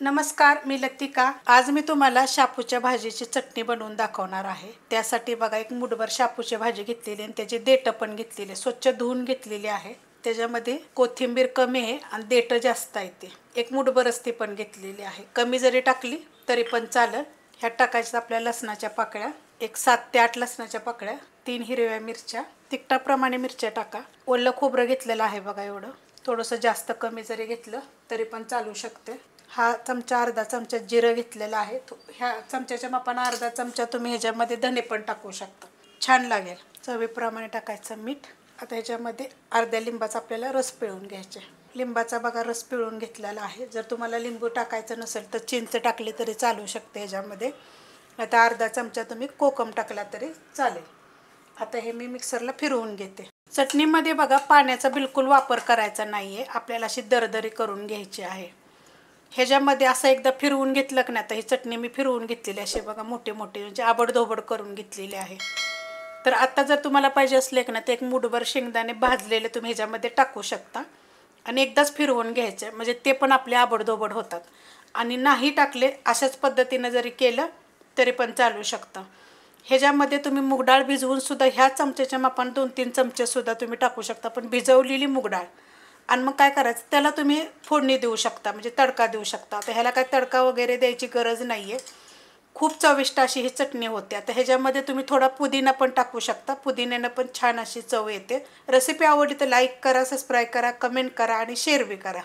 नमस्कार, मी लतिका। आज मी तुम्हाला शापूच्या भाजीची चटणी बनवून दाखवणार आहे। त्यासाठी बघा, एक मुठभर शापूची भाजी घेतलेली आणि त्याचे देठ पण घेतलेले, स्वच्छ धुवून घेतलेले आहे। त्याच्यामध्ये कोथिंबीर कमी आहे आणि देठ जास्त आहे। ते एक मुठभर असते पण घेतलेली आहे। कमी जरी टाकली तरी पण चालेल। ह्या टाकायच्या आपल्या लसणाच्या पाकळ्या, एक 7 ते 8 लसणाच्या पाकळ्या, 3 हिरव्या मिरच्या, तिखटाप्रमाणे मिरच्या टाका। ओलं खोबरं घेतलेलं आहे बघा एवढं। थोडंसं जास्त कमी जरी घेतलं तरी पण चालू शकते। हा चमचा, अर्धा चमचा जिरं घेतलेला आहे। ह्या चमच्याच्या मापाने अर्धा चमचा तुम्ही ह्याच्यामध्ये धने पण टाकू शकता, छान लागेल। चवीप्रमाणे टाकायचं मीठ। आता ह्याच्यामध्ये अर्ध्या लिंबाचा आपल्याला रस पिळून घ्यायचा। लिंबाचा बघा रस पिळून घेतलेला आहे। जर तुम्हाला लिंबू टाकायचं नसेल तर चिंच टाकली तरी चालू शकते ह्याच्यामध्ये। आता अर्धा चमचा तुम्ही कोकम टाकला तरी चालेल। आता हे मी मिक्सरला फिरवून घेते। चटणीमध्ये बघा, पाण्याचा बिलकुल वापर करायचा नाहीये, आपल्याला अशी दरदरी करून घ्यायची आहे। ह्याच्यामध्ये असं एकदा फिरवून घेतलं की नाही, तर ही चटणी मी फिरवून घेतलेली असे बघा, मोठे मोठे म्हणजे आबडधोबड करून घेतलेले आहे। तर आता जर तुम्हाला पाहिजे असले की ना, ते एक मुठभर शेंगदाणे भाजलेले तुम्ही ह्याच्यामध्ये टाकू शकता आणि एकदाच फिरवून घ्यायचे, म्हणजे ते पण आपले आबडधोबड होतात। आणि नाही टाकले अशाच पद्धतीने जरी केलं तरी पण चालू शकतं। ह्याच्यामध्ये तुम्ही मूग डाळ भिजवून सुद्धा ह्या चमच्याच्या मापाने 2-3 चमचे सुद्धा तुम्ही टाकू शकता, पण भिजवलेली मूग डाळ। आणि मग काय करायचं, त्याला तुम्ही फोडणी देऊ शकता, म्हणजे तडका देऊ शकता। आता ह्याला काय तडका वगैरे द्यायची गरज नाही आहे, खूप चविष्ट अशी ही चटणी होते। आता ह्याच्यामध्ये तुम्ही थोडा पुदिना पण टाकू शकता, पुदिन्यानं पण छान अशी चव येते। रेसिपी आवडली तर लाईक करा, सबस्क्राईब करा, कमेंट करा आणि शेअर बी करा।